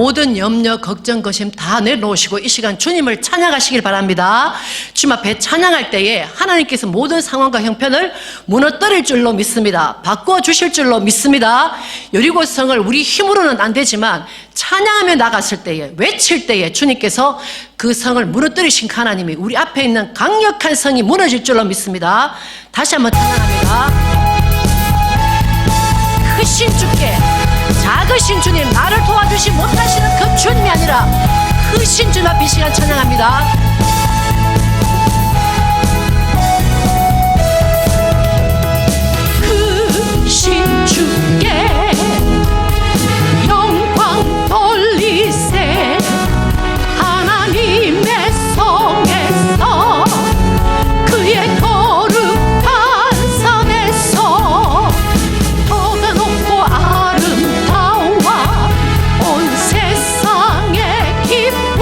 모든 염려, 걱정, 거심 다 내놓으시고 이 시간 주님을 찬양하시길 바랍니다. 주님 앞에 찬양할 때에 하나님께서 모든 상황과 형편을 무너뜨릴 줄로 믿습니다. 바꿔주실 줄로 믿습니다. 여리고성을 우리 힘으로는 안 되지만 찬양하며 나갔을 때에, 외칠 때에 주님께서 그 성을 무너뜨리신 하나님이 우리 앞에 있는 강력한 성이 무너질 줄로 믿습니다. 다시 한번 찬양합니다. 크신 주께, 작으신 주님, 나를 도와주시 못하시는 그 주님이 아니라 크신 주님 앞에 이 시간 찬양합니다. 크신 주께 영광 돌리세. 하나님의 성에서 그의 거룩한 산에서 더가 높고 아름다워 온 세상의 기쁨.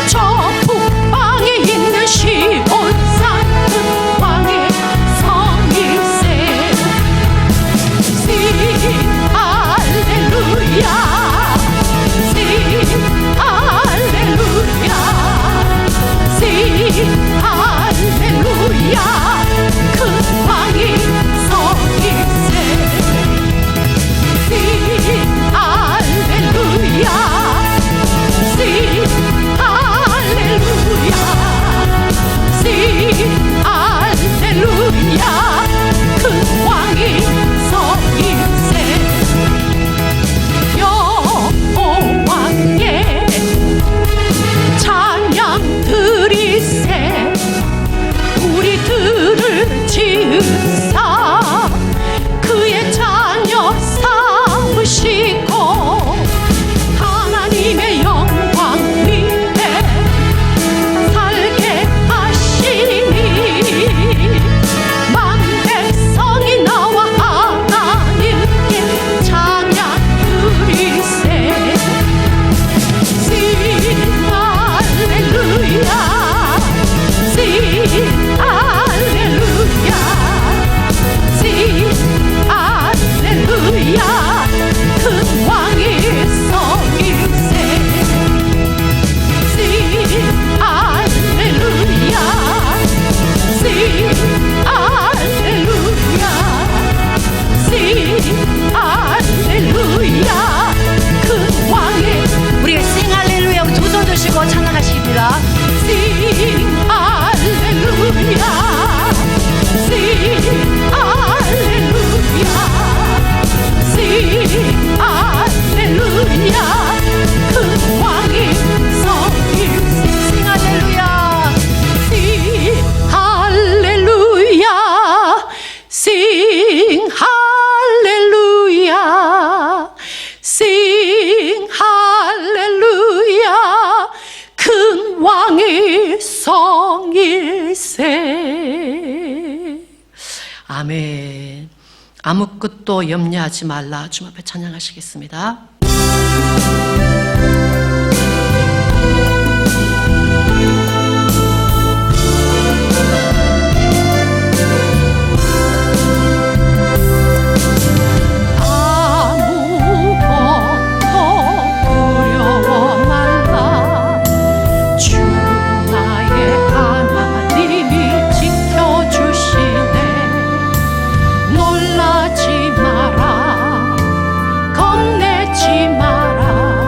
저 북방에 있는 시온산 왕의 성일세. 할렐루야, 할렐루야, 큰 왕이 성일세. 할렐루야, 할렐루야, 큰 왕이 성일세. 여호와께 찬양 드리세. 우리들을 지으사 그의 자녀 삼으시고 하나님의 영광 위에 살게 하시니 만 백성이 나와 하나님께 찬양 드리세. 할렐루야, 할렐루야, 큰 왕이 성일세. 할렐루야, 할렐루야, 큰 왕이. 우리 싱 할렐루야, 우리 두 손 드시고 찬양하십니다. 싱 할렐루야, 할렐루야, 큰 왕이 성일세. 싱 할렐루야, 싱 할렐루야, 싱 할렐루야, 큰 왕이 성일세. 아멘. 아무것도 염려하지 말라. 주님 앞에 찬양하시겠습니다. 놀라지 마라, 겁내지 마라.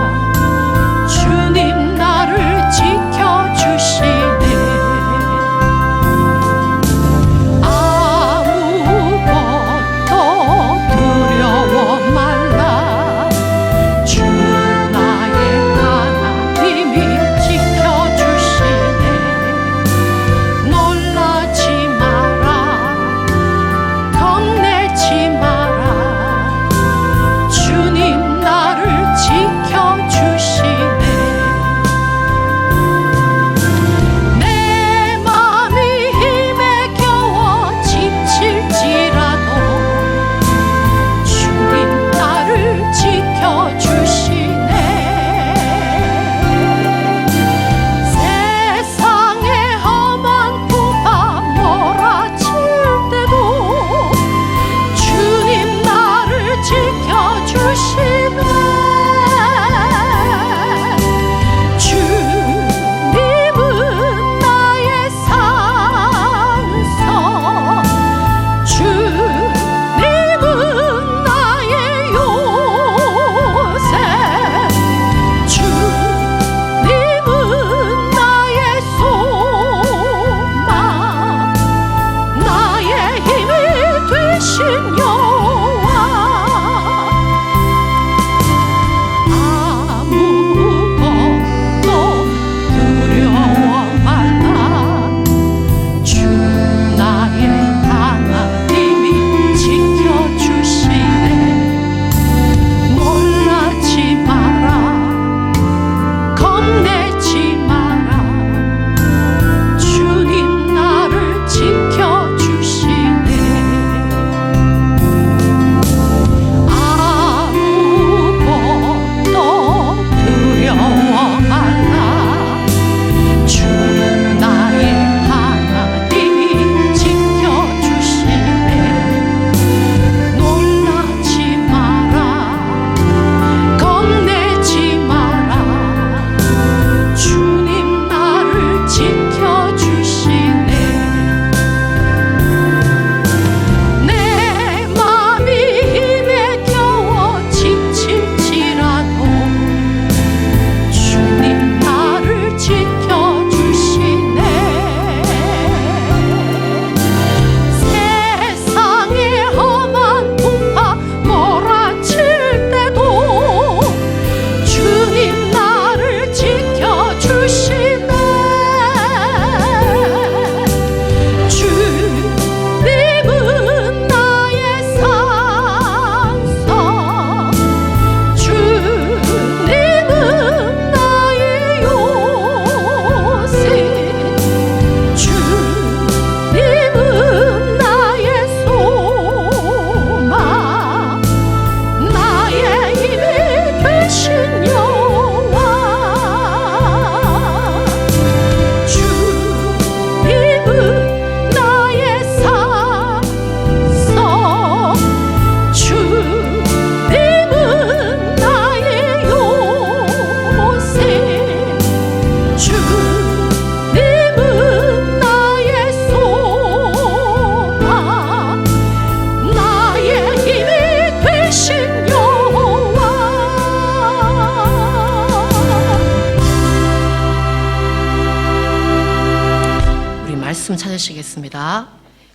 찾으시겠습니다.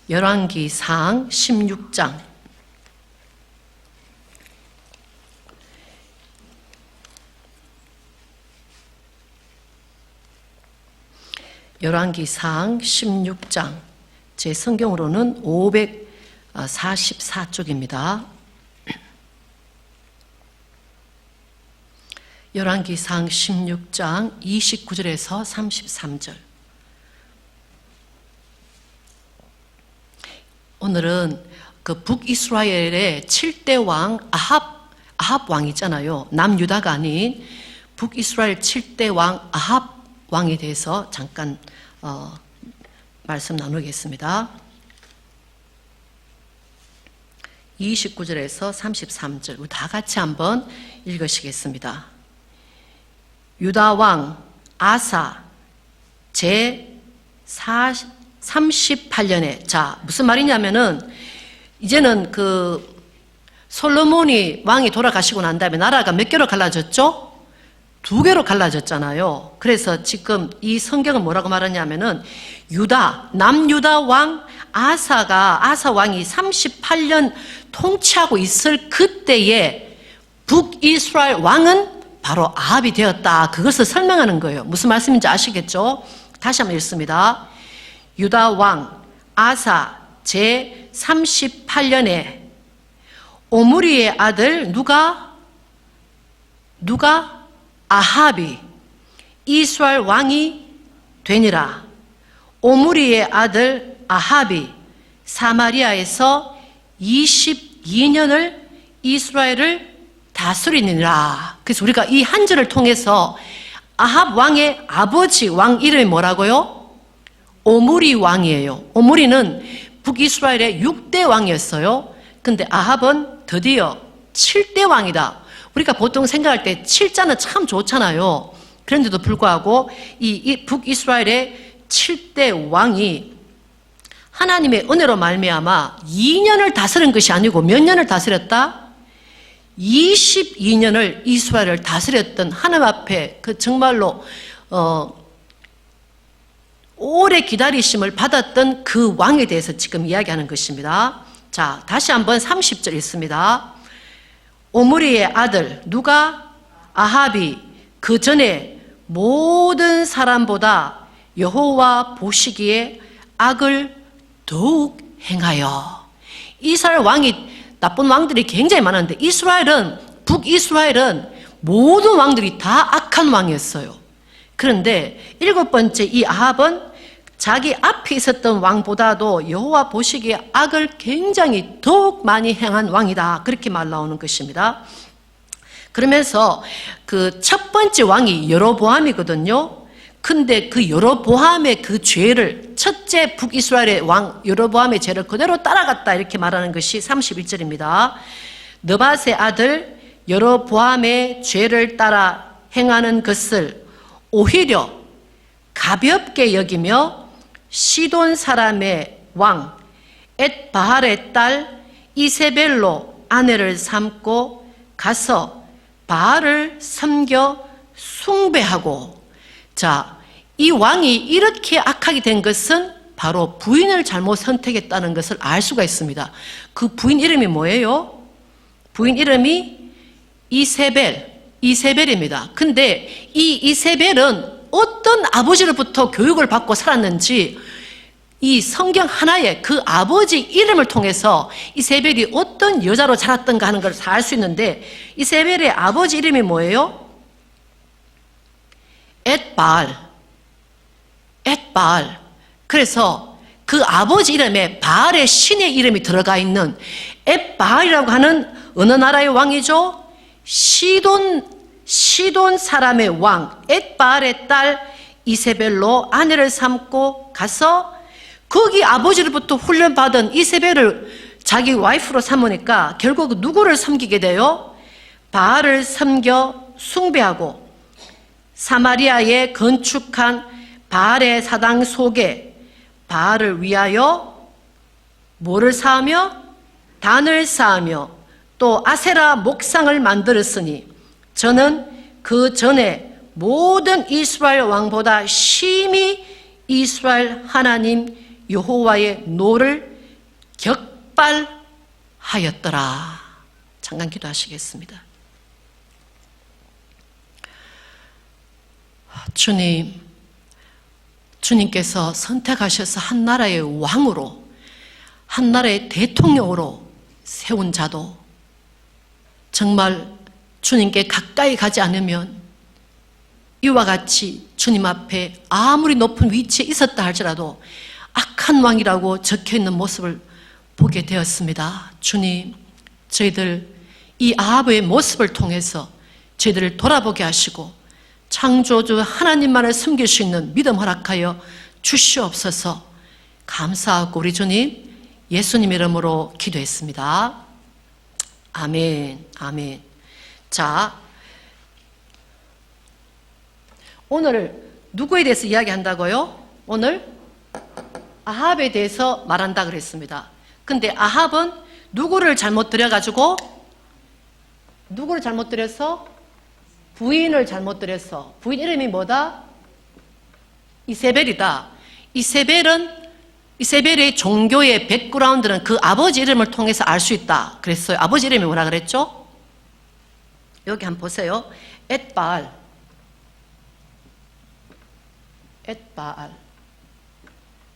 열왕기상 16장. 열왕기상 16장. 제 성경으로는 544쪽입니다. 열왕기상 16장 29절에서 33절. 오늘은 그 북이스라엘의 7대 왕 아합 왕 있잖아요. 남유다가 아닌 북이스라엘 7대 왕 아합 왕에 대해서 잠깐 말씀 나누겠습니다. 29절에서 33절 우리 다 같이 한번 읽으시겠습니다. 유다 왕 아사 제 38년에, 자 무슨 말이냐면은 이제는 그 솔로몬이 왕이 돌아가시고 난 다음에 나라가 몇 개로 갈라졌죠? 2개로 갈라졌잖아요. 그래서 지금 이 성경은 뭐라고 말하냐면은 남유다 왕 아사 왕이 38년 통치하고 있을 그때에 북이스라엘 왕은 바로 아합이 되었다. 그것을 설명하는 거예요. 무슨 말씀인지 아시겠죠? 다시 한번 읽습니다. 유다 왕 아사 제 38년에 오므리의 아들 누가 아합이 이스라엘 왕이 되니라. 오므리의 아들 아합이 사마리아에서 22년을 이스라엘을 다스리니라. 그래서 우리가 이 한 절을 통해서 아합 왕의 아버지 왕 이름이 뭐라고요? 오므리 왕이에요. 오므리는 북이스라엘의 6대 왕이었어요. 근데 아합은 드디어 7대 왕이다. 우리가 보통 생각할 때 7자는 참 좋잖아요. 그런데도 불구하고 이 북이스라엘의 7대 왕이 하나님의 은혜로 말미암아 2년을 다스린 것이 아니고 몇 년을 다스렸다? 22년을 이스라엘을 다스렸던 하나님 앞에 그 정말로 오래 기다리심을 받았던 그 왕에 대해서 지금 이야기하는 것입니다. 자, 다시 한번 30절 읽습니다. 오므리의 아들 누가 아합이 그 전에 모든 사람보다 여호와 보시기에 악을 더욱 행하여. 이스라엘 왕이 나쁜 왕들이 굉장히 많았는데 북이스라엘은 모든 왕들이 다 악한 왕이었어요. 그런데 7번째 이 아합은 자기 앞에 있었던 왕보다도 여호와 보시기에 악을 굉장히 더욱 많이 행한 왕이다. 그렇게 말 나오는 것입니다. 그러면서 그 첫 번째 왕이 여로보암이거든요. 근데 그 여로보암의 그 죄를, 첫째 북이스라엘의 왕 여로보암의 죄를 그대로 따라갔다 이렇게 말하는 것이 31절입니다. 느밧의 아들 여로보암의 죄를 따라 행하는 것을 오히려 가볍게 여기며 시돈 사람의 왕 엣바할의 딸 이세벨로 아내를 삼고 가서 바알을 섬겨 숭배하고. 자, 이 왕이 이렇게 악하게 된 것은 바로 부인을 잘못 선택했다는 것을 알 수가 있습니다. 그 부인 이름이 뭐예요? 부인 이름이 이세벨입니다. 근데 이 이세벨은 어떤 아버지로부터 교육을 받고 살았는지 이 성경 하나에 그 아버지 이름을 통해서 이세벨이 어떤 여자로 자랐던가 하는 걸 다 알 수 있는데, 이세벨의 아버지 이름이 뭐예요? 엣바알. 그래서 그 아버지 이름에 바알의 신의 이름이 들어가 있는 엣바알이라고 하는 어느 나라의 왕이죠? 시돈 사람의 왕 엣바알의 딸 이세벨로 아내를 삼고 가서 거기 아버지로부터 훈련받은 이세벨을 자기 와이프로 삼으니까 결국 누구를 섬기게 돼요? 바알을 섬겨 숭배하고 사마리아에 건축한 바알의 사당 속에 바알을 위하여 뭐를 쌓으며? 단을 쌓으며 또 아세라 목상을 만들었으니 저는 그 전에 모든 이스라엘 왕보다 심히 이스라엘 하나님 여호와의 노를 격발하였더라. 잠깐 기도하시겠습니다. 주님, 주님께서 선택하셔서 한 나라의 왕으로, 한 나라의 대통령으로 세운 자도 정말 주님께 가까이 가지 않으면 이와 같이 주님 앞에 아무리 높은 위치에 있었다 할지라도 악한 왕이라고 적혀있는 모습을 보게 되었습니다. 주님, 저희들 이 아합의 모습을 통해서 저희들을 돌아보게 하시고 창조주 하나님만을 섬길 수 있는 믿음 허락하여 주시옵소서. 감사하고 우리 주님 예수님 이름으로 기도했습니다. 아멘, 아멘. 자, 오늘 누구에 대해서 이야기한다고요? 오늘 아합에 대해서 말한다 그랬습니다. 근데 아합은 누구를 잘못 들여가지고, 누구를 잘못 들여서? 부인을 잘못 들였어. 부인 이름이 뭐다? 이세벨이다. 이세벨의 종교의 백그라운드는 그 아버지 이름을 통해서 알 수 있다 그랬어요. 아버지 이름이 뭐라 그랬죠? 여기 한번 보세요. 엣바알.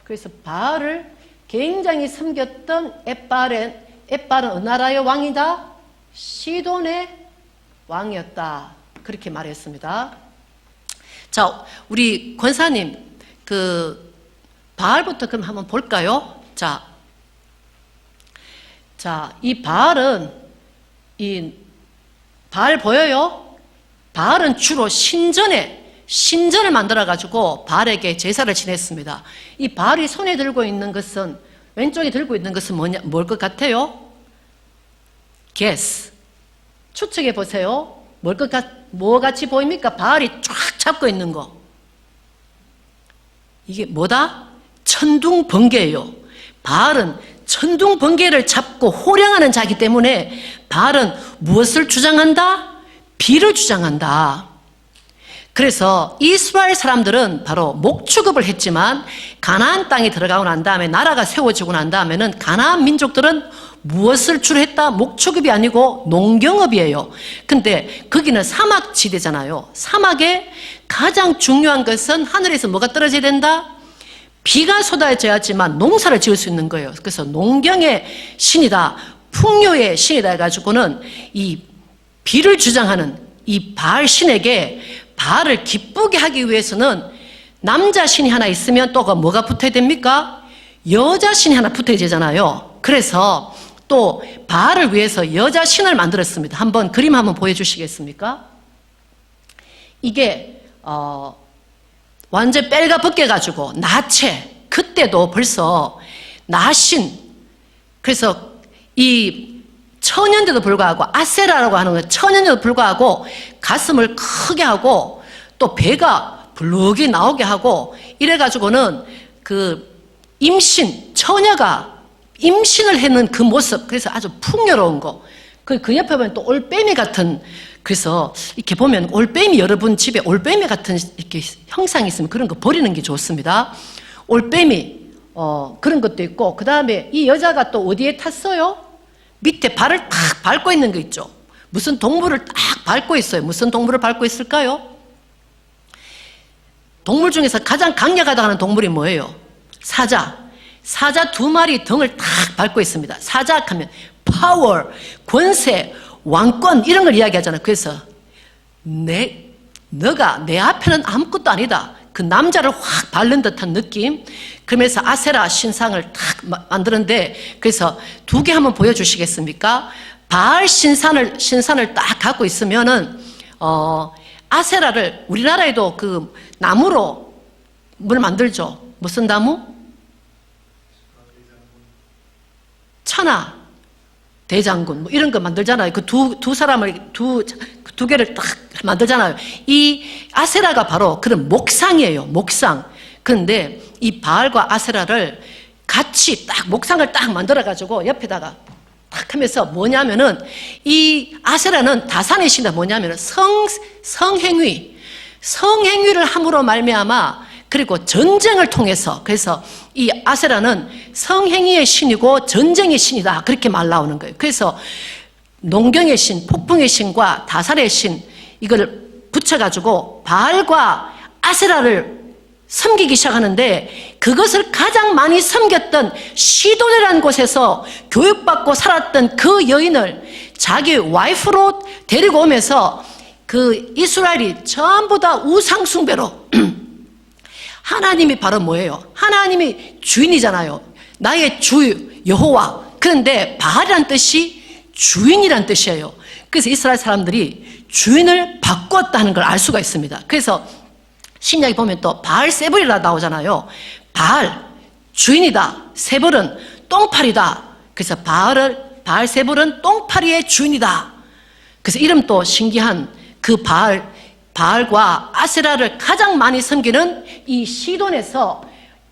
그래서 바알을 굉장히 섬겼던 엣바알은 어느 나라의 왕이다? 시돈의 왕이었다. 그렇게 말했습니다. 자, 우리 권사님, 바알부터 그럼 한번 볼까요? 자, 이 바알은, 바알 보여요? 바알은 주로 신전을 만들어가지고 바알에게 제사를 지냈습니다. 이 바알이 손에 들고 있는 것은, 왼쪽에 들고 있는 것은 뭘 것 같아요? 게스. 추측해 보세요. 뭐 같이 보입니까? 바알이 쫙 잡고 있는 거. 이게 뭐다? 천둥번개예요. 바알은 천둥번개를 잡고 호령하는 자이기 때문에 바알은 무엇을 주장한다? 비를 주장한다. 그래서 이스라엘 사람들은 바로 목축업을 했지만 가나안 땅에 들어가고 난 다음에 나라가 세워지고 난 다음에는 가나안 민족들은 무엇을 주로 했다? 목축업이 아니고 농경업이에요. 근데 거기는 사막지대잖아요. 사막에 가장 중요한 것은 하늘에서 뭐가 떨어져야 된다? 비가 쏟아져야지만 농사를 지을 수 있는 거예요. 그래서 농경의 신이다, 풍요의 신이다 해가지고는 이 비를 주장하는 이 바알 신에게 바알을 기쁘게 하기 위해서는 남자 신이 하나 있으면 또 뭐가 붙어야 됩니까? 여자 신이 하나 붙어야 되잖아요. 그래서 또 바알을 위해서 여자 신을 만들었습니다. 한번 그림 한번 보여주시겠습니까? 이게 완전 뺄가 벗겨가지고 나체, 그때도 벌써 나신, 그래서 이 천연데도 불구하고 아세라라고 하는 거, 천연데도 불구하고 가슴을 크게 하고 또 배가 불룩이 나오게 하고 이래가지고는 처녀가 임신을 했는 그 모습, 그래서 아주 풍요로운 거. 그 옆에 보면 또 올빼미 같은, 그래서 이렇게 보면 올빼미, 여러분 집에 올빼미 같은 이렇게 형상이 있으면 그런 거 버리는 게 좋습니다. 올빼미, 그런 것도 있고, 그 다음에 이 여자가 또 어디에 탔어요? 밑에 발을 탁 밟고 있는 거 있죠. 무슨 동물을 딱 밟고 있어요. 무슨 동물을 밟고 있을까요? 동물 중에서 가장 강력하다고 하는 동물이 뭐예요? 사자 2마리 등을 탁 밟고 있습니다. 사자 하면 파워, 권세, 왕권 이런 걸 이야기하잖아요. 그래서 너가 내 앞에는 아무것도 아니다. 그 남자를 확 밟는 듯한 느낌. 그러면서 아세라 신상을 탁 만드는데, 그래서 2개 한번 보여주시겠습니까? 바알 신산을 딱 갖고 있으면은 아세라를, 우리나라에도 그 나무로 뭘 만들죠? 무슨 나무? 천하 대장군 뭐 이런 거 만들잖아요. 그 두 사람을 두 개를 딱 만들잖아요. 이 아세라가 바로 그런 목상이에요. 목상. 그런데 이 바알과 아세라를 같이 딱 목상을 딱 만들어 가지고 옆에다가 딱 하면서 뭐냐면은 이 아세라는 다산의 신이다. 뭐냐면은 성행위를 함으로 말미암아 그리고 전쟁을 통해서, 그래서 이 아세라는 성행위의 신이고 전쟁의 신이다, 그렇게 말 나오는 거예요. 그래서 농경의 신, 폭풍의 신과 다살의 신, 이걸 붙여가지고 바알과 아세라를 섬기기 시작하는데, 그것을 가장 많이 섬겼던 시돈이라는 곳에서 교육받고 살았던 그 여인을 자기 와이프로 데리고 오면서 그 이스라엘이 전부 다 우상숭배로 하나님이 바로 뭐예요? 하나님이 주인이잖아요. 나의 주 여호와. 그런데 바알이란 뜻이 주인이란 뜻이에요. 그래서 이스라엘 사람들이 주인을 바꿨다는 걸 알 수가 있습니다. 그래서 신약에 보면 또 바알세불이라 나오잖아요. 바알, 주인이다. 세불은 똥파리다. 그래서 바알세불은 똥파리의 주인이다. 그래서 이름도 신기한 그 바알과 아세라를 가장 많이 섬기는 이 시돈에서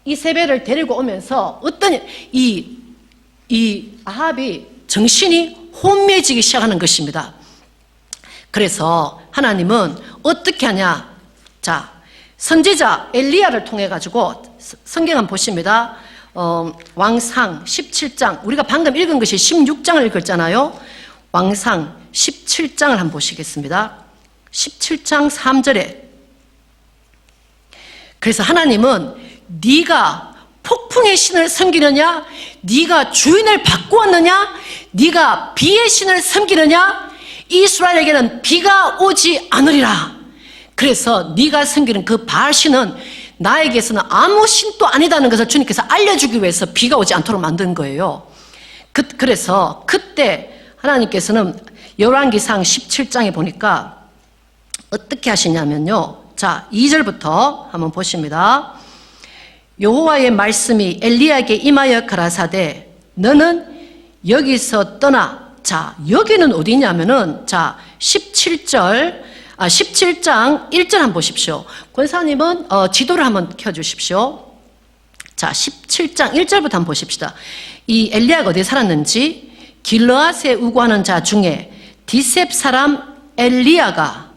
이세벨을 데리고 오면서 어떤 이 아합이 정신이 혼미해지기 시작하는 것입니다. 그래서 하나님은 어떻게 하냐? 자, 선지자 엘리야를 통해 가지고 성경 한번 보십니다. 왕상 17장, 우리가 방금 읽은 것이 16장을 읽었잖아요. 왕상 17장을 한번 보시겠습니다. 17장 3절에, 그래서 하나님은 네가 폭풍의 신을 섬기느냐, 네가 주인을 바꾸었느냐, 네가 비의 신을 섬기느냐, 이스라엘에게는 비가 오지 않으리라. 그래서 네가 섬기는 그 바알 신은 나에게서는 아무 신도 아니다는 것을 주님께서 알려주기 위해서 비가 오지 않도록 만든 거예요. 그래서 그때 하나님께서는 열왕기상 17장에 보니까 어떻게 하시냐면요. 자, 2절부터 한번 보십니다. 여호와의 말씀이 엘리야에게 임하여 가라사대 너는 여기서 떠나. 자, 여기는 어디냐면은, 자, 17장 1절 한번 보십시오. 권사님은 지도를 한번 켜주십시오. 자, 17장 1절부터 한번 보십시다. 이 엘리야가 어디에 살았는지, 길르앗에 우고하는 자 중에 디셉 사람 엘리야가,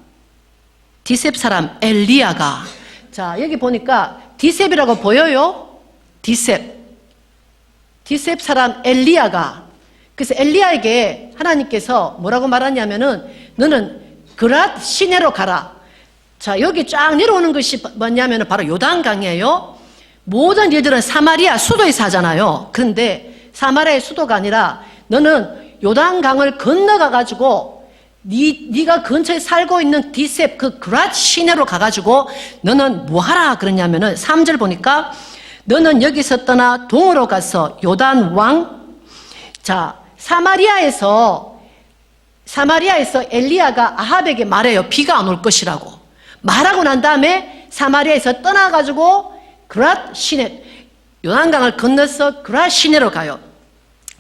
자, 여기 보니까 디셉이라고 보여요? 디셉 사람 엘리야가. 그래서 엘리야에게 하나님께서 뭐라고 말하냐면은 너는 그랏 시내로 가라. 자, 여기 쫙 내려오는 것이 뭐냐면은 바로 요단강이에요. 모든 일들은 사마리아 수도에서 하잖아요. 그런데 사마리아의 수도가 아니라 너는 요단강을 건너가 가지고 네가 근처에 살고 있는 디셉 그 그랏 시내로 가가지고 너는 뭐 하라 그러냐면은 3절 보니까 너는 여기서 떠나 동으로 가서 요단 왕. 자, 사마리아에서 엘리야가 아합에게 말해요. 비가 안 올 것이라고 말하고 난 다음에 사마리아에서 떠나가지고 그랏 시내, 요단강을 건너서 그랏 시내로 가요.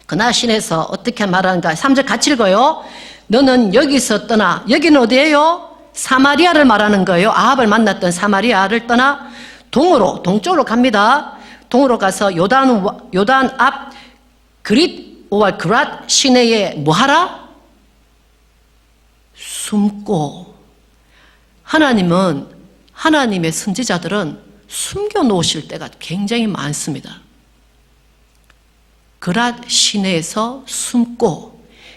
그랏 시내에서 어떻게 말하는가? 3절 같이 읽어요. 너는 여기서 떠나. 여기는 어디예요? 사마리아를 말하는 거예요. 아합을 만났던 사마리아를 떠나 동쪽으로 갑니다. 동으로 가서 요단 앞 그랏 시내에 뭐하라? 숨고. 하나님은, 하나님의 선지자들은 숨겨 놓으실 때가 굉장히 많습니다. 그랏 시내에서 숨고,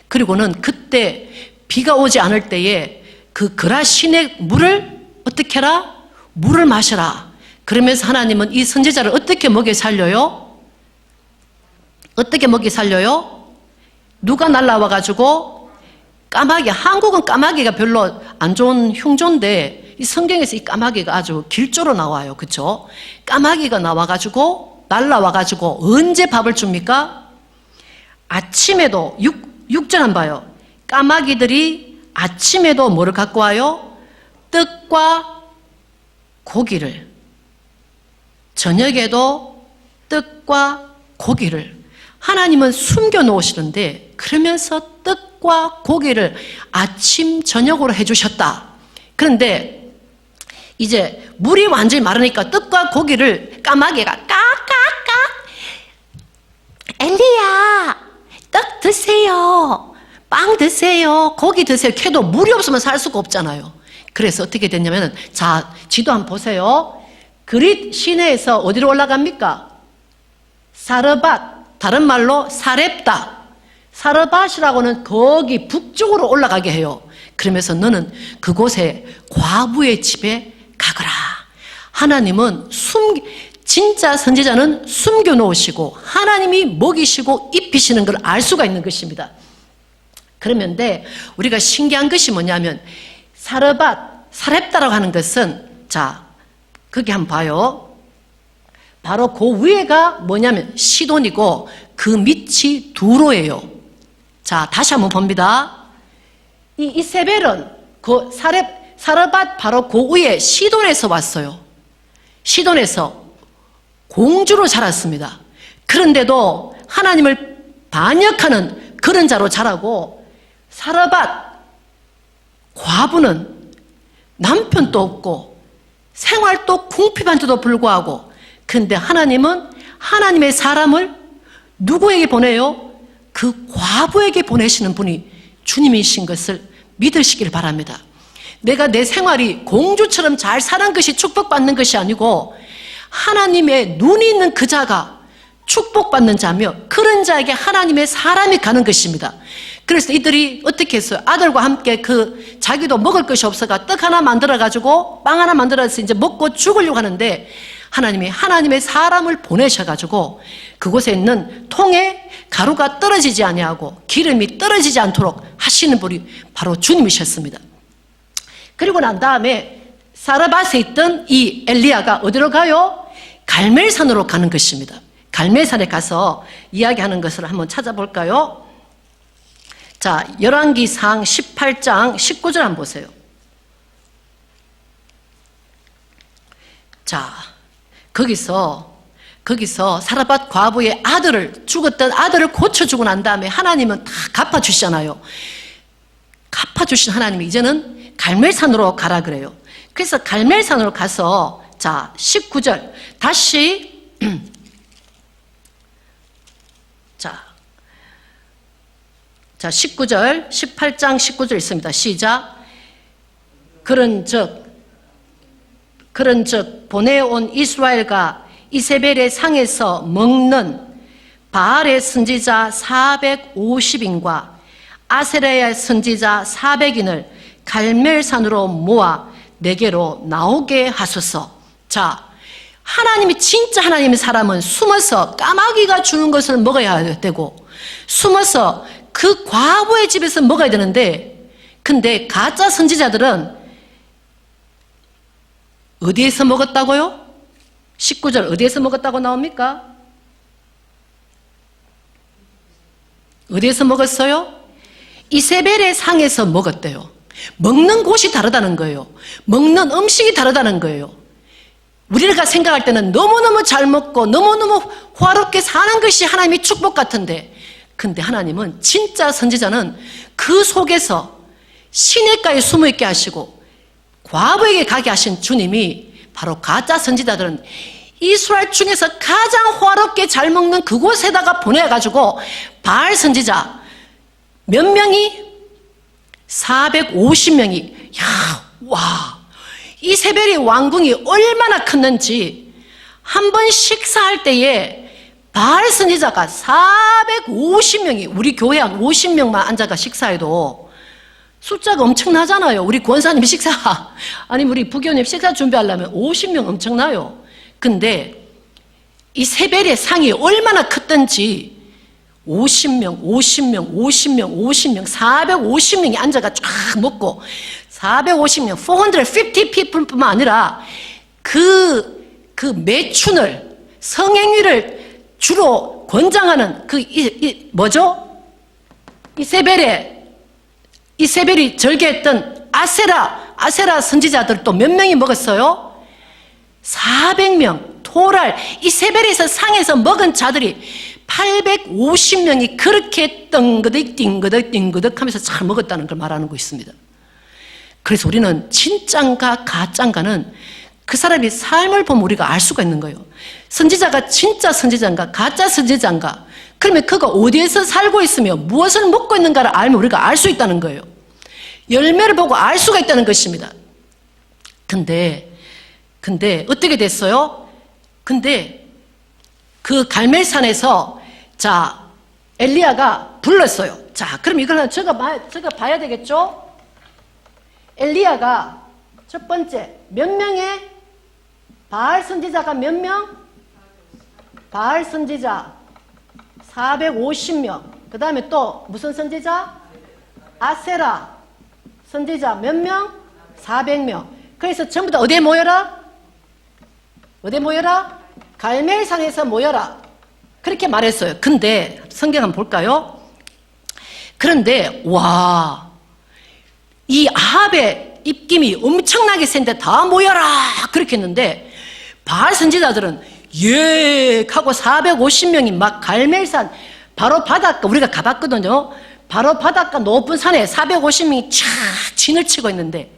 그리고는 그때 비가 오지 않을 때에 그 그랏 시내 물을 어떻게 해라? 물을 마셔라. 그러면서 하나님은 이 선지자를 어떻게 먹여 살려요? 어떻게 먹여 살려요? 누가 날라와가지고 까마귀, 한국은 까마귀가 별로 안 좋은 흉조인데 이 성경에서 이 까마귀가 아주 길조로 나와요. 그렇죠? 까마귀가 나와가지고 날라와가지고 언제 밥을 줍니까? 아침에도 6절 한번 봐요. 까마귀들이 아침에도 뭐를 갖고 와요? 떡과 고기를. 저녁에도 떡과 고기를. 하나님은 숨겨 놓으시는데 그러면서 떡과 고기를 아침 저녁으로 해주셨다. 그런데 이제 물이 완전히 마르니까 떡과 고기를 까마귀가 까까까 엘리야 떡 드세요, 빵 드세요, 고기 드세요 캐도 물이 없으면 살 수가 없잖아요. 그래서 어떻게 됐냐면, 자, 지도 한번 보세요. 그릿 시내에서 어디로 올라갑니까? 사르밧, 다른 말로 사렙다. 사르밧이라고는 거기 북쪽으로 올라가게 해요. 그러면서 너는 그곳에 과부의 집에 가거라. 하나님은 진짜 선지자는 숨겨놓으시고 하나님이 먹이시고 입히시는 걸 알 수가 있는 것입니다. 그러면데 우리가 신기한 것이 뭐냐면 사렙다라고 하는 것은 자 거기 한번 봐요. 바로 그 위에가 뭐냐면 시돈이고 그 밑이 두로예요. 자 다시 한번 봅니다. 이 이세벨은 그 사르밧 바로 그 위에 시돈에서 왔어요. 시돈에서 공주로 자랐습니다. 그런데도 하나님을 반역하는 그런 자로 자라고 사르밧 과부는 남편도 없고 생활도 궁핍한데도 불구하고 근데 하나님은 하나님의 사람을 누구에게 보내요? 그 과부에게 보내시는 분이 주님이신 것을 믿으시길 바랍니다. 내가 내 생활이 공주처럼 잘 사는 것이 축복받는 것이 아니고 하나님의 눈이 있는 그 자가 축복받는 자며 그런 자에게 하나님의 사람이 가는 것입니다. 그래서 이들이 어떻게 했어요? 아들과 함께 그 자기도 먹을 것이 없어가 떡 하나 만들어가지고 빵 하나 만들어서 이제 먹고 죽으려고 하는데 하나님이 하나님의 사람을 보내셔가지고 그곳에 있는 통에 가루가 떨어지지 아니하고 기름이 떨어지지 않도록 하시는 분이 바로 주님이셨습니다. 그리고 난 다음에 사르밧에 있던 이 엘리야가 어디로 가요? 갈멜산으로 가는 것입니다. 갈멜산에 가서 이야기하는 것을 한번 찾아볼까요? 자, 열왕기상 18장 19절 한번 보세요. 자, 거기서 사르밧 과부의 죽었던 아들을 고쳐주고 난 다음에 하나님은 다 갚아주시잖아요. 갚아주신 하나님이 이제는 갈멜산으로 가라 그래요. 그래서 갈멜산으로 가서 자 19절 다시 자 19절 18장 19절 있습니다. 시작. 그런즉 보내온 이스라엘과 이세벨의 상에서 먹는 바알의 선지자 450인과 아세라의 선지자 400인을 갈멜산으로 모아 내게로 나오게 하소서. 자, 하나님이 진짜 하나님의 사람은 숨어서 까마귀가 주는 것을 먹어야 되고 숨어서 그 과부의 집에서 먹어야 되는데 근데 가짜 선지자들은 어디에서 먹었다고요? 19절 어디에서 먹었다고 나옵니까? 어디에서 먹었어요? 이세벨의 상에서 먹었대요. 먹는 곳이 다르다는 거예요. 먹는 음식이 다르다는 거예요. 우리가 생각할 때는 너무너무 잘 먹고 너무너무 화롭게 사는 것이 하나님의 축복 같은데 근데 하나님은 진짜 선지자는 그 속에서 시냇가에 숨어있게 하시고 과부에게 가게 하신 주님이 바로 가짜 선지자들은 이스라엘 중에서 가장 화롭게 잘 먹는 그곳에다가 보내가지고 바알 선지자 몇 명이? 450명이 이세벨의 왕궁이 얼마나 컸는지 한 번 식사할 때에 바알 선지자가 450명이 우리 교회 한 50명만 앉아가 식사해도 숫자가 엄청나잖아요. 우리 권사님 식사 아니면 우리 부교님 식사 준비하려면 50명 엄청나요. 근데 이 세벨의 상이 얼마나 컸던지 50명 450명이 앉아가 쫙 먹고 450명 450 people뿐만 아니라 그 매춘을 성행위를 주로 권장하는 뭐죠? 이세벨이 절개했던 아세라 선지자들 또 몇 명이 먹었어요? 400명 토랄 이세벨에서 상에서 먹은 자들이 850명이 그렇게 띵그덕 하면서 잘 먹었다는 걸 말하는 거 있습니다. 그래서 우리는 진짠가 가짠가는 그 사람의 삶을 보면 우리가 알 수가 있는 거예요. 선지자가 진짜 선지자인가 가짜 선지자인가 그러면 그가 어디에서 살고 있으며 무엇을 먹고 있는가를 알면 우리가 알 수 있다는 거예요. 열매를 보고 알 수가 있다는 것입니다. 근데 근데 어떻게 됐어요? 근데 그 갈멜산에서 자 엘리야가 불렀어요. 자, 그럼 이거는 제가 봐야 되겠죠? 엘리야가 첫 번째 몇 명의 바알 선지자가 몇 명? 바알 선지자 450명. 그 다음에 또 무슨 선지자? 아세라 선지자 몇 명? 400명. 그래서 전부 다 어디에 모여라? 어디에 모여라? 갈멜산에서 모여라. 그렇게 말했어요. 근데 성경 한번 볼까요? 그런데 와, 이 아합의 입김이 엄청나게 센데 다 모여라 그렇게 했는데 바알 선지자들은 예 하고 450명이 막 갈멜산 바로 바닷가, 우리가 가봤거든요. 바로 바닷가 높은 산에 450명이 쫙 진을 치고 있는데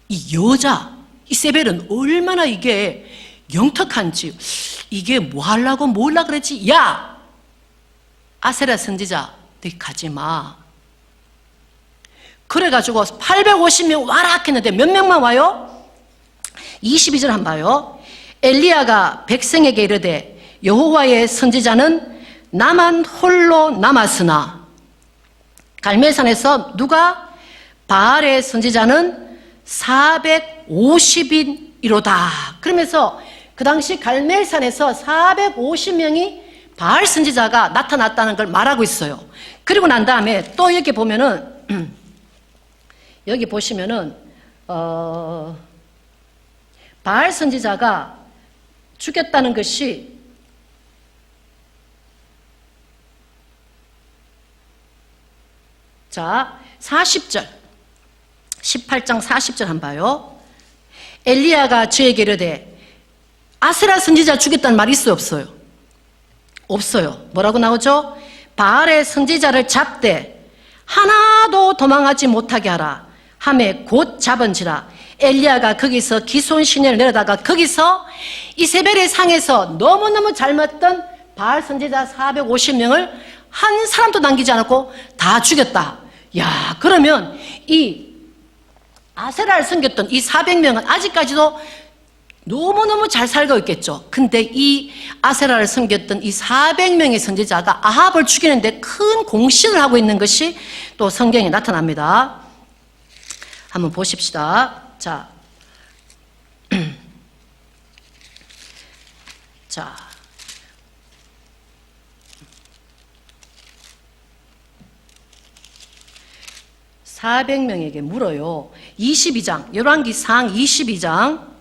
이 여자 이세벨은 얼마나 이게 영특한지, 이게 뭐 하려고 뭘라 그랬지? 야, 아세라 선지자 너희 가지마. 그래가지고 850명 와라 했는데 몇 명만 와요? 22절 한번 봐요. 엘리야가 백성에게 이르되 여호와의 선지자는 나만 홀로 남았으나, 갈멜산에서 누가? 바알의 선지자는 450인이로다. 그러면서 그 당시 갈멜산에서 450명이 바알 선지자가 나타났다는 걸 말하고 있어요. 그리고 난 다음에 또 여기 보면은 여기 보시면은 바알 선지자가 죽였다는 것이 자 40절 18장 40절 한번 봐요. 엘리야가 저에게 이르되 아세라 선지자 죽였다는 말이 있어요, 없어요? 없어요. 뭐라고 나오죠? 바알의 선지자를 잡되 하나도 도망하지 못하게 하라 하매 곧 잡은지라. 엘리야가 거기서 기손 시내를 내려다가 거기서 이세벨의 상에서 너무너무 잘못던 바알 선지자 450명을 한 사람도 남기지 않았고 다 죽였다. 야, 그러면 이 아세라를 섬겼던 이 400명은 아직까지도 너무너무 잘 살고 있겠죠. 근데 이 아세라를 섬겼던 이 400명의 선지자가 아합을 죽이는데 큰 공신을 하고 있는 것이 또 성경에 나타납니다. 한번 보십시다. 자, 자, 400명에게 물어요. 22장, 열왕기상 22장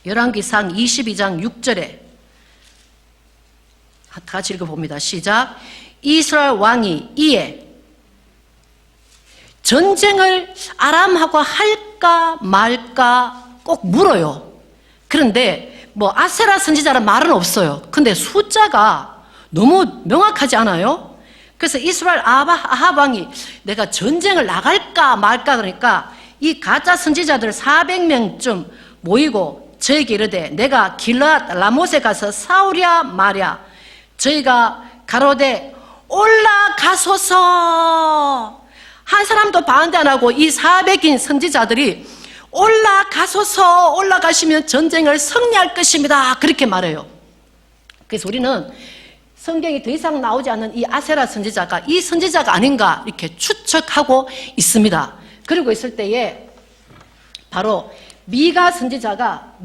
6절에 같이 읽어봅니다. 시작. 이스라엘 왕이 이에 전쟁을 아람하고 할까 말까 꼭 물어요. 그런데 뭐 아세라 선지자라는 말은 없어요. 근데 숫자가 너무 명확하지 않아요? 그래서 이스라엘 아합 왕이 내가 전쟁을 나갈까 말까 그러니까 이 가짜 선지자들 400명쯤 모이고 저에게 이르되 내가 길앗 라못에 가서 싸우랴 마랴. 저희가 가로되 올라가소서. 한 사람도 반대 안 하고 이 400인 선지자들이 올라가소서, 올라가시면 전쟁을 승리할 것입니다. 그렇게 말해요. 그래서 우리는 성경이 더 이상 나오지 않는 이 아세라 선지자가 이 선지자가 아닌가 이렇게 추측하고 있습니다. 그리고 있을 때에 바로 미가야 선지자가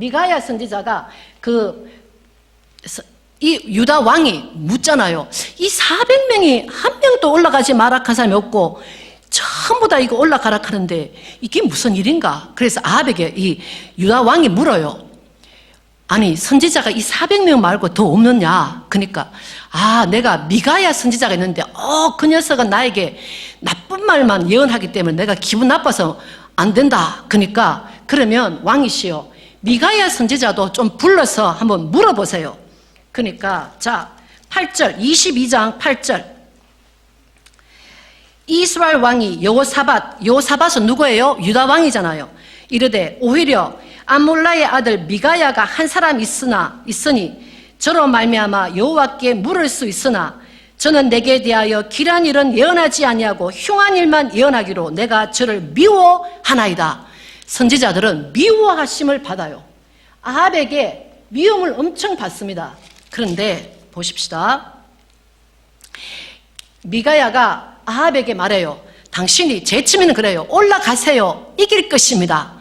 이 유다 왕이 묻잖아요. 이 400명이 한 명도 올라가지 마라 한 사람이 없고 전부 다 이거 올라가라 하는데 이게 무슨 일인가? 그래서 아합에게 이 유다 왕이 물어요. 아니 선지자가 이 400명 말고 더 없느냐? 그러니까 내가 미가야 선지자가 있는데 그 녀석은 나에게 나쁜 말만 예언하기 때문에 내가 기분 나빠서 안 된다. 그러니까 그러면 왕이시여 미가야 선지자도 좀 불러서 한번 물어보세요. 그러니까 자 8절 22장 8절 이스라엘 왕이 여호사밧은 누구예요? 유다 왕이잖아요. 이르되 오히려 암몰라의 아들 미가야가 한 사람 있으니 저로 말미암아 여호와께 물을 수 있으나 저는 내게 대하여 길한 일은 예언하지 아니하고 흉한 일만 예언하기로 내가 저를 미워하나이다. 선지자들은 미워하심을 받아요. 아합에게 미움을 엄청 받습니다. 그런데 보십시다. 미가야가 아합에게 말해요. 당신이 제치면 그래요. 올라가세요. 이길 것입니다.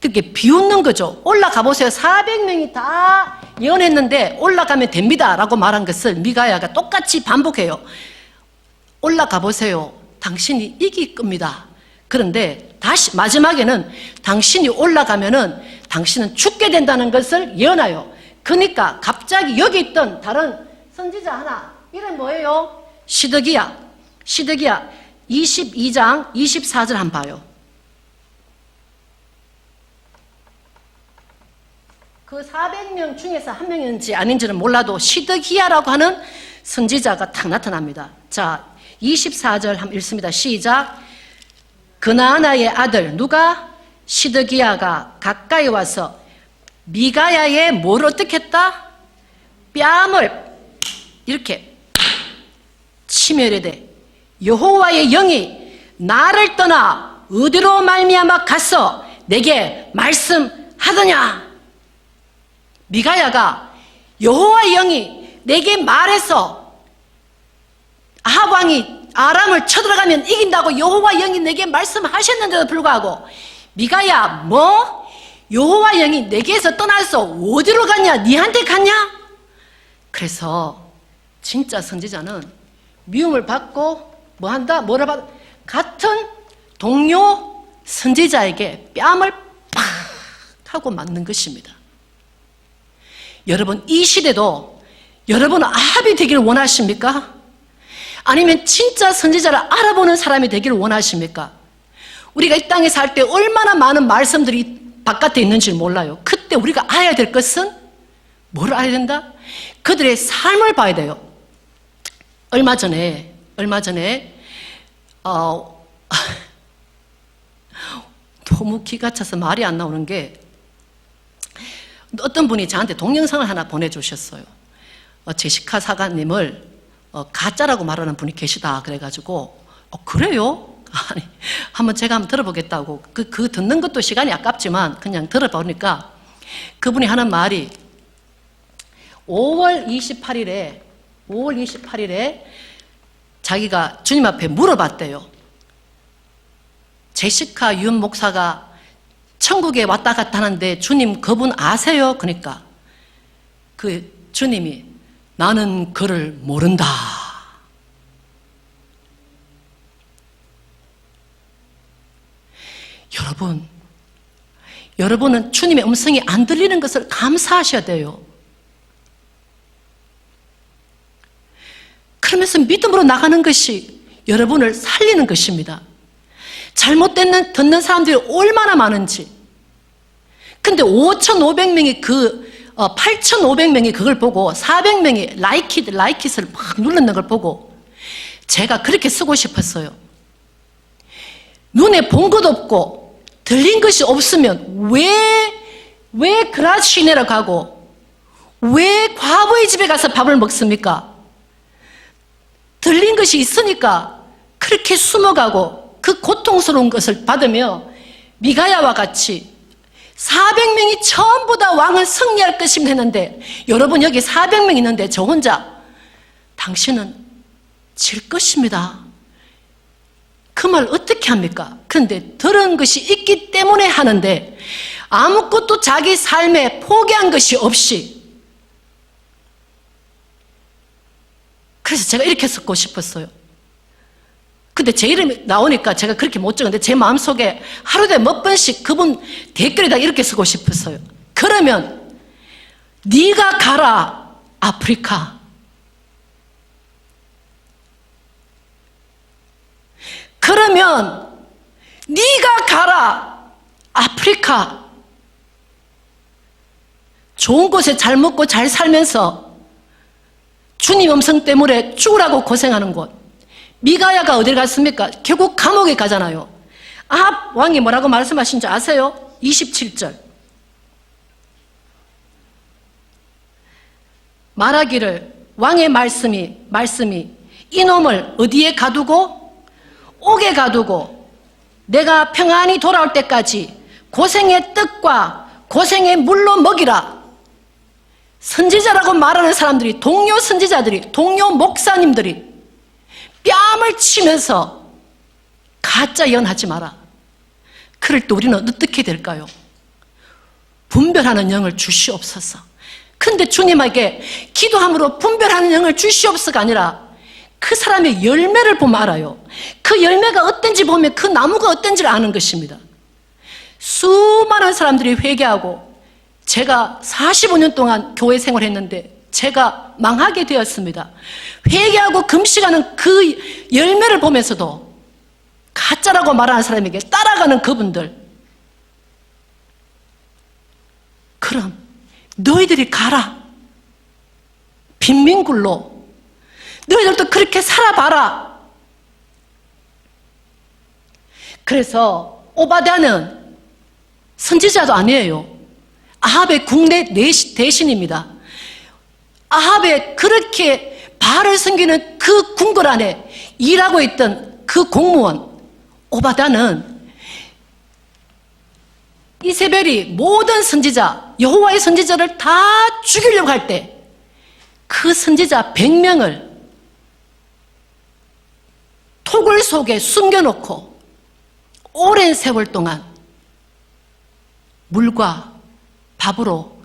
그렇게 비웃는 거죠. 올라가 보세요. 400명이 다 예언했는데 올라가면 됩니다. 라고 말한 것을 미가야가 똑같이 반복해요. 올라가 보세요. 당신이 이길 겁니다. 그런데 다시 마지막에는 당신이 올라가면은 당신은 죽게 된다는 것을 예언하여. 그러니까 갑자기 여기 있던 다른 선지자 하나, 이름 뭐예요? 시드기야 22장 24절 한번 봐요. 그 400명 중에서 한 명인지 아닌지는 몰라도 시드기야라고 하는 선지자가 딱 나타납니다. 자, 24절 한번 읽습니다. 시작. 그나아나의 아들 누가? 시드기야가 가까이 와서 미가야의 뭘 어떻게 했다? 뺨을 이렇게 치며 이르되 여호와의 영이 나를 떠나 어디로 말미암아 가서 내게 말씀하더냐? 미가야가 여호와의 영이 내게 말해서 아합 왕이 아람을 쳐들어가면 이긴다고 여호와 영이 내게 말씀하셨는데도 불구하고 미가야 뭐? 여호와 영이 내게서 떠나서 어디로 갔냐? 니한테 갔냐? 그래서 진짜 선지자는 미움을 받고 뭐 한다? 뭐라 받? 같은 동료 선지자에게 뺨을 팍 하고 맞는 것입니다. 여러분, 이 시대도 여러분은 아합이 되기를 원하십니까? 아니면 진짜 선지자를 알아보는 사람이 되기를 원하십니까? 우리가 이 땅에 살 때 얼마나 많은 말씀들이 바깥에 있는지 몰라요. 그때 우리가 알아야 될 것은 뭘 알아야 된다? 그들의 삶을 봐야 돼요. 얼마 전에 너무 기가 차서 말이 안 나오는 게 어떤 분이 저한테 동영상을 하나 보내주셨어요. 제시카 사관님을 가짜라고 말하는 분이 계시다 그래가지고 그래요? 아니, 한번 제가 한번 들어보겠다고 그 듣는 것도 시간이 아깝지만 그냥 들어보니까 그분이 하는 말이 5월 28일에 자기가 주님 앞에 물어봤대요. 제시카 윤 목사가 천국에 왔다 갔다 하는데 주님 그분 아세요? 그러니까 그 주님이 나는 그를 모른다. 여러분은 주님의 음성이 안 들리는 것을 감사하셔야 돼요. 그러면서 믿음으로 나가는 것이 여러분을 살리는 것입니다. 잘못된 듣는 사람들이 얼마나 많은지. 근데 5,500명이 8,500명이 그걸 보고 400명이 라이킷을 막 눌렀는 걸 보고 제가 그렇게 쓰고 싶었어요. 눈에 본 것 없고 들린 것이 없으면 왜 그라시네라고 하고 왜 과부의 집에 가서 밥을 먹습니까? 들린 것이 있으니까 그렇게 숨어가고 그 고통스러운 것을 받으며 미가야와 같이 400명이 전부 다 왕을 승리할 것이면 했는데 여러분 여기 400명 있는데 저 혼자 당신은 질 것입니다. 그 말 어떻게 합니까? 그런데 들은 것이 있기 때문에 하는데 아무것도 자기 삶에 포기한 것이 없이 그래서 제가 이렇게 쓰고 싶었어요. 근데 제 이름이 나오니까 제가 그렇게 못 적었는데 제 마음속에 하루에 몇 번씩 그분 댓글에다 이렇게 쓰고 싶었어요. 그러면 네가 가라 아프리카. 그러면 네가 가라 아프리카. 좋은 곳에 잘 먹고 잘 살면서 주님 음성 때문에 죽으라고 고생하는 곳. 미가야가 어딜 갔습니까? 결국 감옥에 가잖아요. 아합 왕이 뭐라고 말씀하신지 아세요? 27절. 말하기를 왕의 말씀이 이놈을 어디에 가두고 옥에 가두고 내가 평안히 돌아올 때까지 고생의 떡과 고생의 물로 먹이라. 선지자라고 말하는 사람들이, 동료 선지자들이, 동료 목사님들이 뺨을 치면서 가짜 예언하지 마라. 그럴 때 우리는 어떻게 될까요? 분별하는 영을 주시옵소서. 근데 주님에게 기도함으로 분별하는 영을 주시옵소서가 아니라 그 사람의 열매를 보면 알아요. 그 열매가 어떤지 보면 그 나무가 어떤지를 아는 것입니다. 수많은 사람들이 회개하고, 제가 45년 동안 교회 생활했는데 제가 망하게 되었습니다. 회개하고 금식하는 그 열매를 보면서도 가짜라고 말하는 사람에게 따라가는 그분들, 그럼 너희들이 가라. 빈민굴로 너희들도 그렇게 살아봐라. 그래서 오바댜는 선지자도 아니에요. 아합의 국내 대신입니다. 아합의 그렇게 바알을 섬기는 그 궁궐 안에 일하고 있던 그 공무원 오바댜는 이세벨이 모든 선지자, 여호와의 선지자를 다 죽이려고 할 때 그 선지자 100명을 토굴 속에 숨겨놓고 오랜 세월 동안 물과 밥으로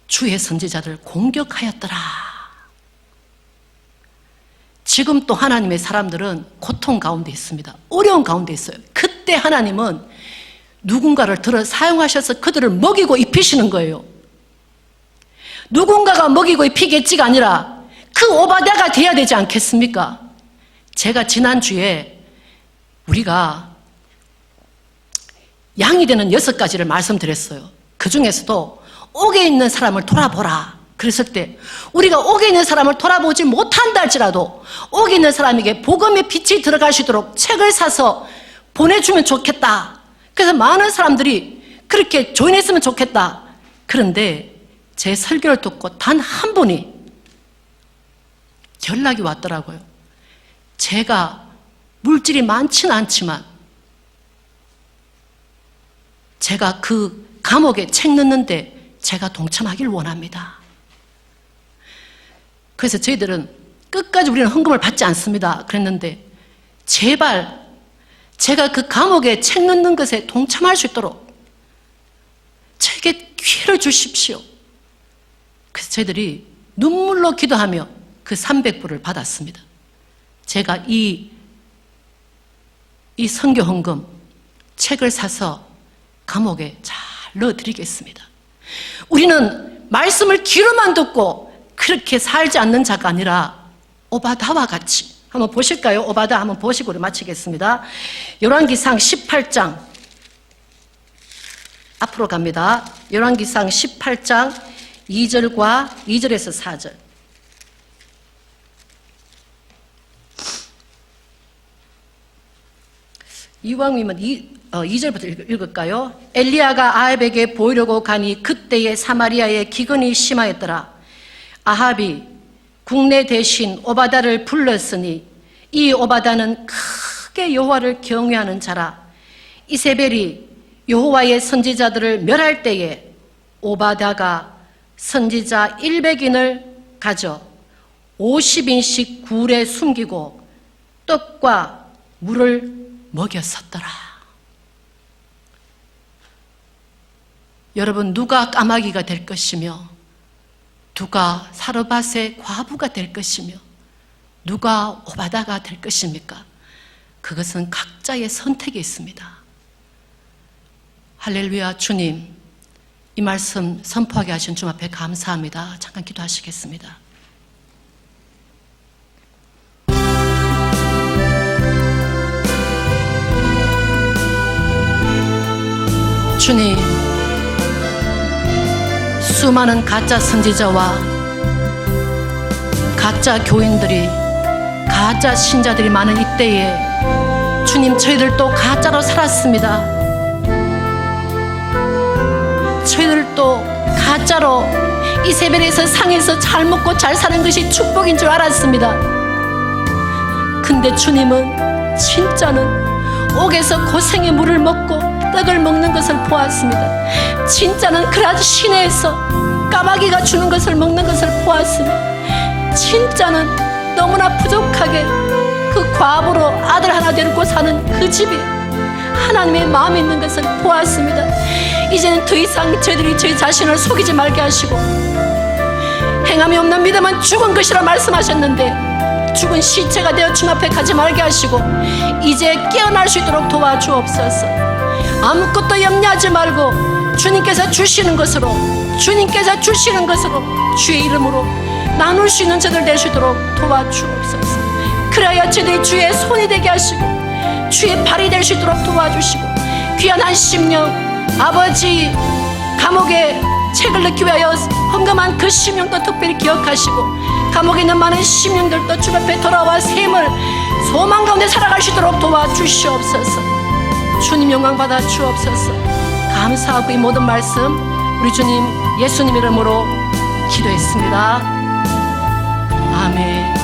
주의 선지자들을 공격하였더라. 지금 또 하나님의 사람들은 고통 가운데 있습니다. 어려운 가운데 있어요. 그때 하나님은 누군가를 들어 사용하셔서 그들을 먹이고 입히시는 거예요. 누군가가 먹이고 입히겠지가 아니라 그 오바댜가 돼야 되지 않겠습니까? 제가 지난주에 우리가 양이 되는 6가지를 말씀드렸어요. 그 중에서도 옥에 있는 사람을 돌아보라 그랬을 때, 우리가 옥에 있는 사람을 돌아보지 못한다 할지라도 옥에 있는 사람에게 복음의 빛이 들어갈 수 있도록 책을 사서 보내주면 좋겠다. 그래서 많은 사람들이 그렇게 조인했으면 좋겠다. 그런데 제 설교를 듣고 단 한 분이 연락이 왔더라고요. 제가 물질이 많지는 않지만 제가 그 감옥에 책 넣는데 제가 동참하길 원합니다. 그래서 저희들은 끝까지 우리는 헌금을 받지 않습니다. 그랬는데 제발 제가 그 감옥에 책 넣는 것에 동참할 수 있도록 저에게 기회를 주십시오. 그래서 저희들이 눈물로 기도하며 그 300불을 받았습니다. 제가 이 선교 헌금 책을 사서 감옥에 잘 넣어드리겠습니다. 우리는 말씀을 귀로만 듣고 그렇게 살지 않는 자가 아니라 오바댜와 같이, 한번 보실까요? 오바댜 한번 보시고 우리 마치겠습니다. 열왕기상 18장 앞으로 갑니다. 열왕기상 18장 2절과 2절에서 4절. 이왕이면 2절부터 읽을까요? 엘리야가 아합에게 보이려고 가니 그때에 사마리아에 기근이 심하였더라. 아합이 국내 대신 오바댜를 불렀으니 이 오바댜는 크게 여호와를 경외하는 자라. 이세벨이 여호와의 선지자들을 멸할 때에 오바댜가 선지자 100인을 가져 50인씩 굴에 숨기고 떡과 물을 먹였었더라. 여러분, 누가 까마귀가 될 것이며 누가 사르밧의 과부가 될 것이며 누가 오바댜가 될 것입니까? 그것은 각자의 선택이 있습니다. 할렐루야. 주님, 이 말씀 선포하게 하신 주님 앞에 감사합니다. 잠깐 기도하시겠습니다. 주님, 수많은 가짜 선지자와 가짜 교인들이, 가짜 신자들이 많은 이때에 주님, 저희들도 가짜로 살았습니다. 저희들도 가짜로 이세벨에서 상해서 잘 먹고 잘 사는 것이 축복인 줄 알았습니다. 근데 주님은 진짜는 옥에서 고생의 물을 먹고 떡을 먹는 것을 보았습니다. 진짜는 그라지 시내에서 까마귀가 주는 것을 먹는 것을 보았습니다. 진짜는 너무나 부족하게 그 과부로 아들 하나 데리고 사는 그 집에 하나님의 마음이 있는 것을 보았습니다. 이제는 더 이상 저희들이 저희 자신을 속이지 말게 하시고 행함이 없는 믿음은 죽은 것이라 말씀하셨는데 죽은 시체가 되어 주님 앞에 가지 말게 하시고 이제 깨어날 수 있도록 도와주옵소서. 아무것도 염려하지 말고 주님께서 주시는 것으로 주의 이름으로 나눌 수 있는 저들 될 수 있도록 도와주옵소서. 그래야 저들이 주의 손이 되게 하시고 주의 발이 될 수 있도록 도와주시고 귀한 한 심령 아버지 감옥에 책을 넣기 위하여 헌금한 그 심령도 특별히 기억하시고 감옥에 있는 많은 심령들도 주 앞에 돌아와 샘을 소망 가운데 살아갈 수 있도록 도와주시옵소서. 주님 영광 받아 주옵소서. 감사하고 이 모든 말씀 우리 주님 예수님 이름으로 기도했습니다. 아멘.